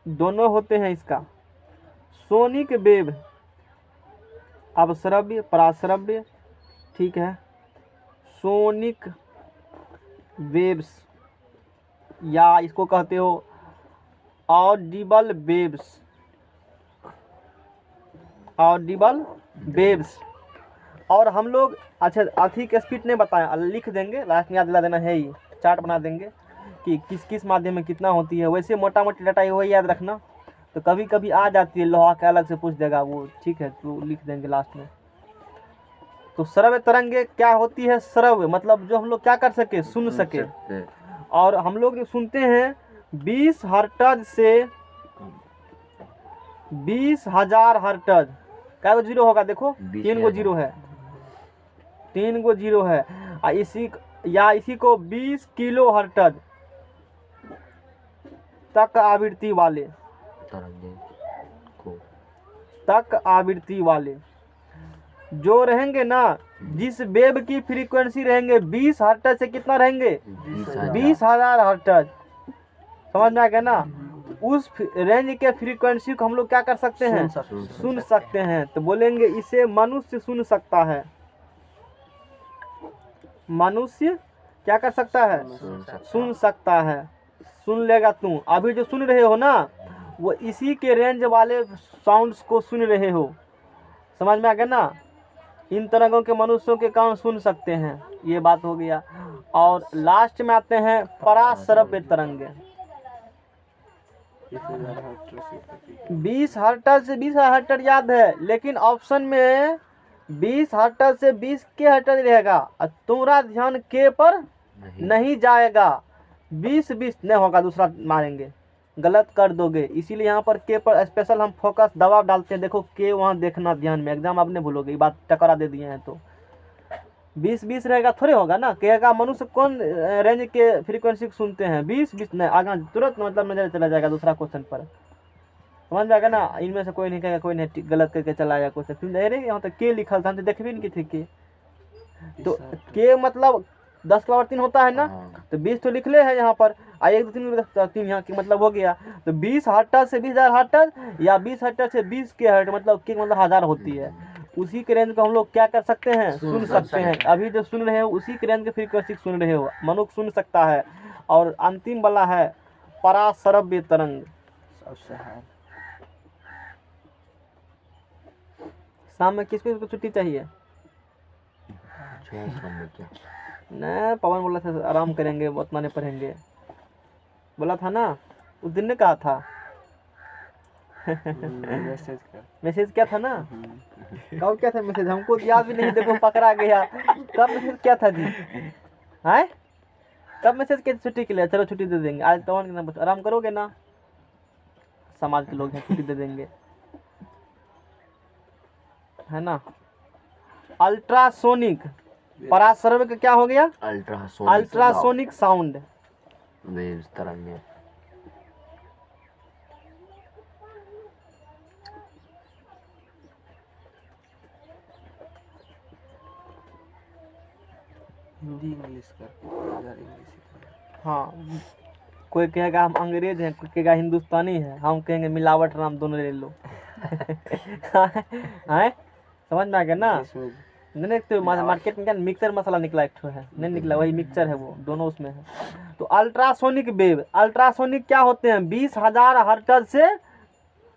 A: दोनों होते हैं इसका। सोनिक वेव, अपश्रव्य, पराश्रव्य, ठीक है। सोनिक वेव्स, या इसको कहते हो ऑडिबल वेव्स, ऑडिबल वेव्स। और हम लोग अच्छा अधिक स्पीड नहीं बताएं, लिख देंगे, लास्ट में याद दिला देना है, ही चार्ट बना देंगे कि किस किस माध्यम में कितना होती है। वैसे मोटा मोटी डाटा वही याद रखना, तो कभी कभी आ जाती है लोहा का अलग से पूछ देगा वो, ठीक है, तो लिख देंगे लास्ट में। तो श्रव्य तरंगे क्या होती है? श्रव्य मतलब जो हम लोग क्या कर सके, सुन सके। और हम लोग जो सुनते हैं 20 हर्ट्ज से 20,000 हर्ट्ज। क्या वो जीरो होगा? देखो 3 गो जीरो है, 3 गो जीरो है। इसी को 20 किलो हर्ट्ज तक आवृत्ति वाले, तक आवृत्ति वाले जो रहेंगे ना, जिस वेव की फ्रीक्वेंसी रहेंगे 20 हर्ट्ज से कितना रहेंगे, 20,000 हर्ट्ज। समझ में आ गया ना? उस रेंज के फ्रीक्वेंसी को हम लोग क्या कर सकते हैं, सुन सकते हैं। तो बोलेंगे इसे मनुष्य सुन सकता है। मनुष्य क्या कर सकता है, सुन सकता है। सुन लेगा तू, अभी जो सुन रहे हो ना, वो इसी के रेंज वाले साउंड्स को सुन रहे हो। समझ में आ गया ना? इन तरंगों के मनुष्यों के कान सुन सकते हैं, ये बात हो गया। और लास्ट में आते हैं पराश्रव्य तरंगे। 20 हर्ट्ज से 20 हर्ट्ज याद है, लेकिन ऑप्शन में 20 हर्ट्ज से 20 के हर्ट्ज रहेगा, और तुम्हारा ध्यान के पर नहीं जाएगा। 20 नहीं होगा, दूसरा मारेंगे, गलत कर दोगे। इसीलिए यहाँ पर के पर स्पेशल हम फोकस दबाव डालते हैं। देखो के वहाँ देखना ध्यान में, एग्जाम आप नहीं भूलोगे, ये बात टकरा दे दिए हैं। तो 20 रहेगा थोड़े होगा ना। कहेगा मनुष्य कौन रेंज के फ्रीक्वेंसी को सुनते हैं, 20 नहीं, आगे तुरंत मतलब नजर चला जाएगा दूसरा क्वेश्चन पर। समझ में आएगा ना? इनमें से कोई नहीं कहेगा, कोई नहीं गलत करके चला आएगा क्वेश्चन। फिर अरे यहाँ तक के लिखल था, हम तो देख भी नहीं थे के। तो के मतलब 10 के पावर 3 होता है ना, तो 20 तो लिख ले है यहाँ पर, 1 2 3 यहाँ के मतलब हो गया। तो 20 हर्ट्ज से 20,000 हर्ट्ज, या 20 हर्ट्ज से 20 के हर्ट्ज, मतलब के मतलब 1000 होती है। उसी के रेंज को हम लोग क्या कर सकते हैं, सुन सकते हैं। अभी जो सुन रहे हो उसी के रेंज के फ्रीक्वेंसी सुन रहे हो, मनुष्य सुन सकता है। और अंतिम वाला है पराश्रव्य तरंग। शाम में किस को छुट्टी चाहिए? नहीं, पवन बोला था आराम करेंगे, उतना नहीं पढ़ेंगे, बोला था ना उस दिन ने कहा था। मैसेज क्या था ना, कब क्या था मैसेज, हमको याद भी नहीं। देखो पकड़ा गया, कब मैसेज क्या था जी? है कब मैसेज किया छुट्टी के लिए? चलो छुट्टी दे देंगे आज, पवन के नाम आराम करोगे ना, समाज के लोग हैं, छुट्टी दे देंगे, है ना। अल्ट्रासोनिक पराश्रव्य का क्या हो गया? अल्ट्रासोनिक साउंड
B: वेव्स, तरंगे।
C: हिंदी इंग्लिश का,
A: हाँ, कोई कहेगा हम अंग्रेज हैं, कोई कहेगा हिंदुस्तानी है, हम कहेंगे मिलावट नाम दोनों ले लो। हैं, समझ में आ गया ना? नहीं तो मार्केट में क्या मिक्सर मसाला निकला, एक ठो है नहीं निकला, वही मिक्सचर है, वो दोनों उसमें है। तो अल्ट्रासोनिक वेव, अल्ट्रासोनिक क्या होते हैं? 20,000 हर्ट्ज से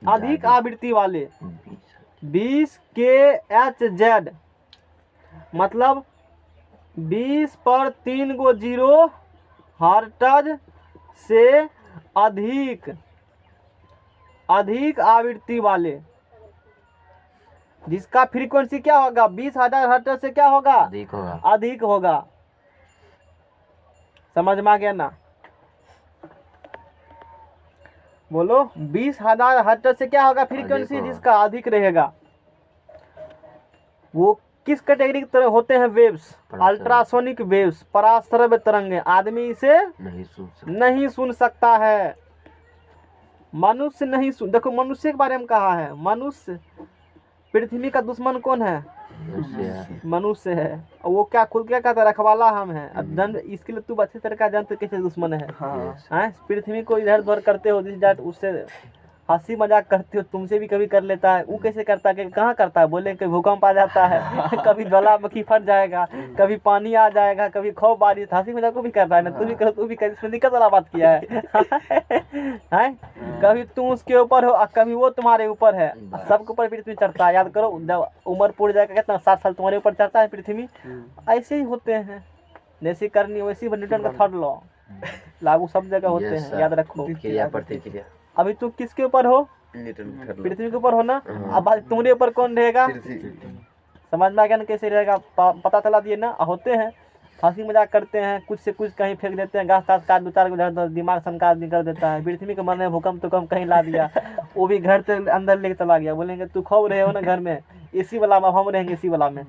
A: अधिक आवृत्ति वाले, 20 kHz, मतलब 20 पर 3 गो जीरो हर्ट्ज से अधिक आवृत्ति वाले, जिसका फ्रीक्वेंसी क्या होगा? 20,000 हर्ट्ज से क्या होगा? अधिक होगा। समझ में आ गया ना? बोलो 20,000 हर्ट्ज से क्या होगा फ्रीक्वेंसी, जिसका अधिक रहेगा? वो किस कैटेगरी की तरह होते हैं? वेव्स, अल्ट्रासोनिक वेव्स, पराश्रव्य तरंगे। आदमी इसे नहीं सुन सकता है, मनुष्य नहीं सुन। देखो मनुष्य के बारे में कहा है, मनुष्य, पृथ्वी का दुश्मन कौन है? मनुष्य है। और वो क्या खुद क्या कहता है? रखवाला हम हैं। अब जन इसके लिए तू अच्छी तरह का जानते कैसे दुश्मन है। हाँ, पृथ्वी को इधर उधर करते हो, जिस जात उससे हंसी मजाक करते हो, तुमसे भी कभी कर लेता है। वो कैसे करता है, कि कहाँ करता है, बोले कि भूकंप आ जाता है कभी ज्वालामुखी फट जाएगा, कभी पानी आ जाएगा, कभी खौफ बारिश, हंसी मजाक को भी करता है ना। तू भी कर, तू भी कर, इसमें दिक्कत वाला बात किया है हैं? कभी तुम उसके ऊपर हो और कभी वो तुम्हारे ऊपर है, सबके ऊपर पृथ्वी चढ़ता है। याद करो, जब उम्र पूरी जाएगा, कितना 7 साल तुम्हारे ऊपर चढ़ता है पृथ्वी। ऐसे ही होते हैं, जैसी करनी वैसी, न्यूटन का थर्ड लॉ लागू सब जगह होते
B: Yes,
A: हैं,
B: sir.
A: याद रखो।
B: क्रिया प्रतिक्रिया।
A: अभी तुम किसके ऊपर हो,
B: न्यूटन का थर्ड लॉ।
A: पृथ्वी के ऊपर हो ना। अब आज तुम्हारे ऊपर कौन रहेगा, समझ में आ गया ना कैसे रहेगा, पता चला दिए ना। होते हैं हंसी मजाक करते हैं, कुछ से कुछ कहीं फेंक देते हैं, घास तास काट 2-4 को उधर दिमाग सनका आदमी कर देता है। पृथ्वी के मरने भूकंप तो कम कहीं ला दिया, वो भी घर से अंदर लेके चला गया। बोलेंगे तू खो रहे हो ना घर में, इसी वाला में हम रहेंगे, इसी वाला में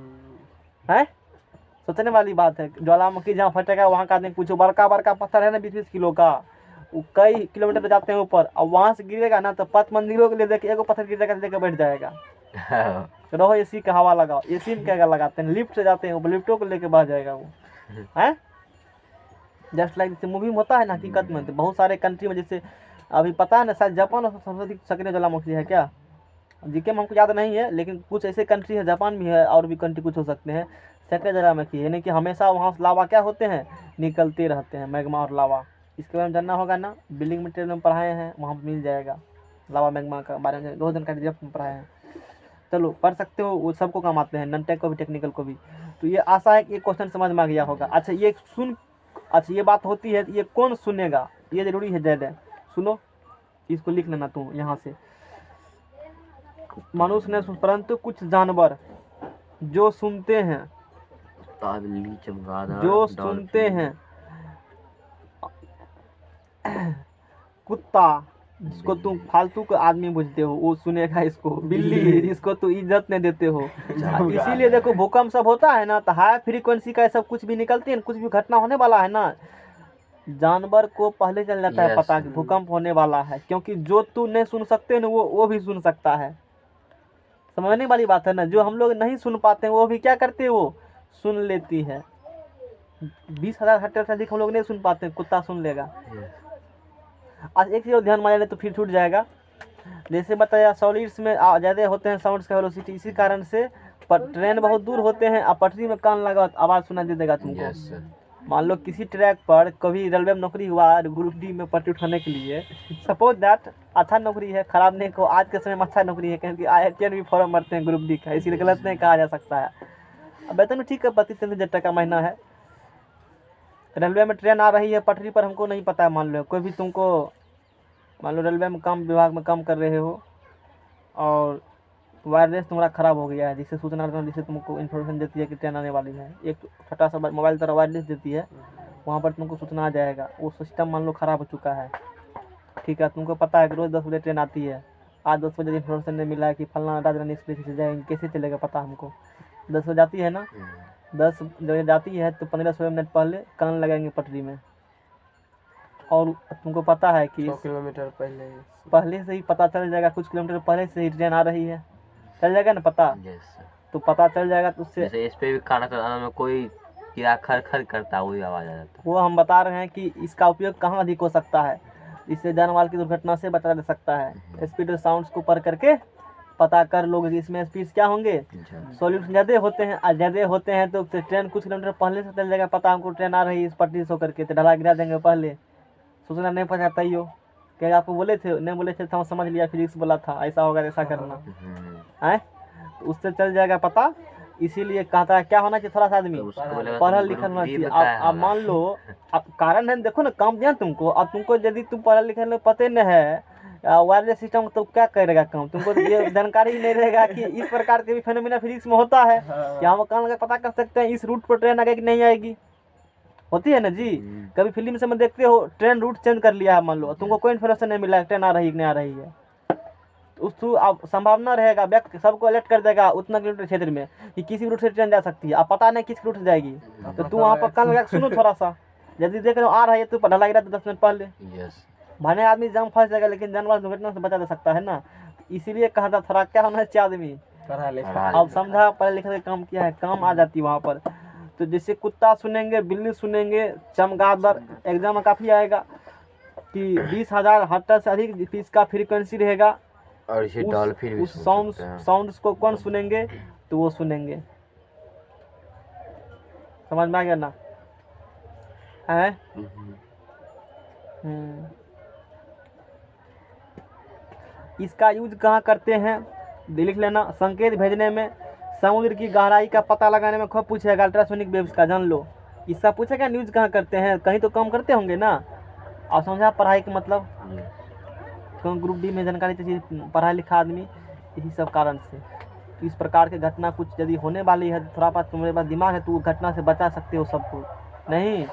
A: है। सोचने वाली बात है। ज्वालामुखी जहाँ फटेगा वहाँ का आदमी पूछो, बड़का बड़का पत्थर है ना 20-20 किलो का, वो कई किलोमीटर जाते हैं ऊपर, और वहाँ से गिरेगा ना तो 5 मंदिरों के लिए देखे, एगो पत्थर गिरेगा लेके बैठ जाएगा। रहो एसी का हवा लगाओ, एसी में क्या लगाते हैं, लिफ्ट से जाते हैं, वो लिफ्टों को लेके बह जाएगा वो है। जस्ट लाइक जैसे मूवी में होता है ना, हकीकत में तो बहुत सारे कंट्री में, जैसे अभी पता है ना, शायद जापान में सबसे अधिक सक्रिय ज्वालामुखी है क्या, जीके में हमको याद नहीं है, लेकिन कुछ ऐसे कंट्री है, जापान भी है और भी कंट्री कुछ हो सकते हैं, सक्रिय ज्वालामुखी यानी कि हमेशा वहाँ से लावा क्या होते हैं, निकलते रहते हैं, मैग्मा और लावा। इसके बारे में जानना होगा ना, बिल्डिंग मटेरियल में पढ़ाए हैं, वहाँ मिल जाएगा लावा मैग्मा का बारे में, 2 जानकारी जब पढ़ाए हैं। चलो पढ़ सकते हो, वो सबको काम आते हैं, नॉन टेक को भी टेक्निकल को भी। तो ये आशा है कि ये क्वेश्चन समझ में आ गया होगा। अच्छा ये अच्छा ये बात होती है, ये कौन सुनेगा, ये जरूरी है ज़्यादा। सुनो, इसको लिख लेना तुम यहाँ से। मनुष्य ने परंतु कुछ जानवर जो सुनते हैं,
B: ताबली, चमगादड़,
A: जो सुनते हैं, कुत्ता जिसको तुम फालतू का आदमी बुझते हो वो सुनेगा इसको, बिल्ली जिसको तुम इज्जत नहीं देते हो। इसीलिए देखो भूकंप सब होता है ना, तो हाई फ्रीक्वेंसी का सब कुछ भी निकलती है, कुछ भी घटना होने वाला है ना, जानवर को पहले चल जाता है
B: Yes.
A: पता कि भूकंप होने वाला है, क्योंकि जो तू नहीं सुन सकते ना वो भी सुन सकता है। समझने वाली बात है ना, जो हम लोग नहीं सुन पाते हैं वो भी क्या करते हैं, वो सुन लेती है। 20,000 हेक्टेयर से अधिक हम लोग नहीं सुन पाते, कुत्ता सुन लेगा। आज एक चीज़ ध्यान मारे तो फिर छूट जाएगा। जैसे बताया सॉलिड्स में ज़्यादा होते हैं साउंड्स का वेलोसिटी, इसी कारण से ट्रेन बहुत दूर होते हैं, और पटरी में कान लगा आवाज़ सुना दे देगा तुमको।
B: Yes, sir.
A: मान लो किसी ट्रैक पर कभी रेलवे में नौकरी हुआ ग्रुप डी में पटरी उठाने के लिए, सपोज दैट अच्छा नौकरी है, खराब नहीं को, आज के समय में अच्छा नौकरी है, क्योंकि IITN भी फॉर्म भरते हैं ग्रुप डी का, इसीलिए गलत नहीं कहा जा सकता है। अब वेतन ठीक है, 32,000 का महीना है। रेलवे में ट्रेन आ रही है पटरी पर, हमको नहीं पता है, मान लो कोई भी तुमको, मान लो रेलवे में काम विभाग में काम कर रहे हो और वायरलेस तुम्हारा ख़राब हो गया है, जिससे सूचना जिससे तुमको इन्फॉर्मेशन देती है कि ट्रेन आने वाली है, एक छोटा सा मोबाइल तरह वायरलेस देती है, वहाँ पर तुमको सूचना आ जाएगा। वो सिस्टम मान लो ख़राब हो चुका है, ठीक है, तुमको पता है कि रोज़ 10 बजे ट्रेन आती है, आज 10 बजे इन्फॉर्मेशन नहीं मिला है कि फलना राजधानी एक्सप्रेस से जाएंगे, कैसे चलेगा पता हमको। 10 बजे जाती है ना, 10 बजे जाती है तो 15-16 मिनट पहले कान लगाएंगे पटरी में, और तुमको पता है कि
C: 100 किलोमीटर
A: पहले से ही पता चल जाएगा, कुछ किलोमीटर पहले से ही ट्रेन आ रही है, चल जाएगा ना पता।
B: Yes, sir.
A: तो पता चल जाएगा तो उससे
B: जैसे इस पे भी खाना खाना में कोई कीड़ा खर खर करता है, वही आवाज़ आ जाता
A: वो हम बता रहे हैं कि इसका उपयोग कहाँ अधिक हो सकता है, इससे जानमाल की दुर्घटना से बचा जा सकता है। स्पीड साउंड्स को पढ़ करके पता कर लोग कि इसमें स्पीड क्या होंगे,
B: है।
A: सॉल्यूशन ज़्यादा होते हैं, और ज़्यादा होते हैं तो ट्रेन कुछ किलोमीटर पहले से चल जाएगा, पता हमको ट्रेन आ रही है इस पटरी से होकर के, तो ढला गिरा देंगे पहले, सूचना नहीं पता चाहिए हो। क्या आपको बोले थे, नहीं बोले थे तो हम समझ लिया, फिजिक्स बोला था ऐसा होगा ऐसा करना है, तो उससे चल जाएगा पता। इसीलिए कहता है क्या होना चाहिए, थोड़ा सा आदमी पढ़ा लिखा होना चाहिए। आप मान लो, अब कारण है देखो ना, काम दिया तुमको, अब तुमको यदि तुम पढ़ा लिखा नहीं पते न है वायरलेस सिस्टम, तो क्या करेगा काम, तुमको ये जानकारी ही नहीं रहेगा कि इस प्रकार के भी फेनोमेना फिजिक्स में होता है कि हम कान लगा पता कर सकते हैं इस रूट पर ट्रेन आएगी कि नहीं आएगी, होती है ना जी। कभी फिल्म से में देखते हो ट्रेन रूट चेंज कर लिया है, मान लो तुमको कोई इन्फॉर्मेशन नहीं मिला ट्रेन आ रही है कि नहीं आ रही है, तो उस अब संभावना रहेगा व्यक्ति सबको अलर्ट कर देगा उतना किलोमीटर क्षेत्र में कि किसी रूट से ट्रेन जा सकती है, अब पता नहीं किस रूट से जाएगी, तो तू वहाँ पर कान लगा सुनो थोड़ा सा, यदि देख रहे हो आ रहा है तो पता लग रहा है 10 मिनट पहले, भाने आदमी जाम फंस जाएगा, लेकिन जानवर दुर्घटना से बचा जा सकता है ना। इसीलिए कहा था थोड़ा क्या होना चाहिए आदमी
C: पढ़ा लिखा,
A: अब समझा पढ़े लिखे का काम किया है, काम आ जाती है वहाँ पर। तो जैसे कुत्ता सुनेंगे, बिल्ली सुनेंगे, चमगादड़ एग्जाम में काफ़ी आएगा, कि 20,000 हर्ट्ज से अधिक इसका फ्रीक्वेंसी रहेगा।
B: और इसे डॉल्फिन भी
A: उस
B: सुन
A: साउंड
B: सकते हैं।
A: साउंड्स को कौन सुनेंगे? तो वो सुनेंगे। समझ में आ गया ना? है। हम्म। इसका यूज कहाँ करते हैं? लिख लेना। संकेत भेजने में, समुद्र की गहराई का पता लगाने में खूब पूछेगा। अल्ट्रासोनिक वेव्स का जान लो। इसका पूछेगा न्यूज कहाँ करते हैं, कहीं तो कम करते होंगे ना। और समझा पढ़ाई का मतलब? क्यों ग्रुप डी में जानकारी चाहिए पढ़ा लिखा आदमी, इसी सब कारण से। तो इस प्रकार के घटना कुछ यदि होने वाली है, थोड़ा पास तुम्हारे पास दिमाग है तो वो घटना से बचा सकते हो सबको। नहीं,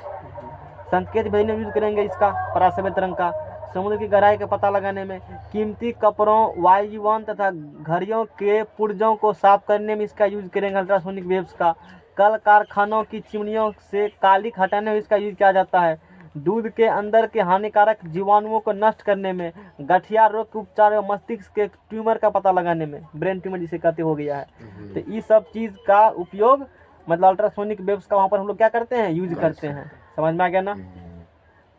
A: संकेत भेजने में यूज करेंगे इसका, पराश्रव्य तरंग का। समुद्र की गहराई का पता लगाने में, कीमती कपड़ों, वायुयान तथा घड़ियों के पुर्जों को साफ करने में इसका यूज करेंगे अल्ट्रासोनिक वेव्स का। कल कारखानों की चिमनियों से कालिख हटाने में इसका यूज किया जाता है। दूध के अंदर के हानिकारक जीवाणुओं को नष्ट करने में, गठिया रोग के उपचार में, मस्तिष्क के ट्यूमर का पता लगाने में, ब्रेन ट्यूमर जिसे कहते हो गया है। तो ये सब चीज़ का उपयोग मतलब अल्ट्रासोनिक वेव्स का वहाँ पर हम लोग क्या करते हैं? यूज करते हैं। समझ में आ गया ना?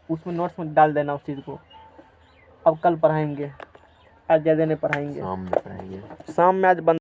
A: उसमें नोट्स में डाल देना उस चीज़ को। अब कल पढ़ाएंगे, आज ज़्यादा नहीं पढ़ाएंगे,
B: शाम में पढ़ाएंगे।
A: शाम में आज बंद।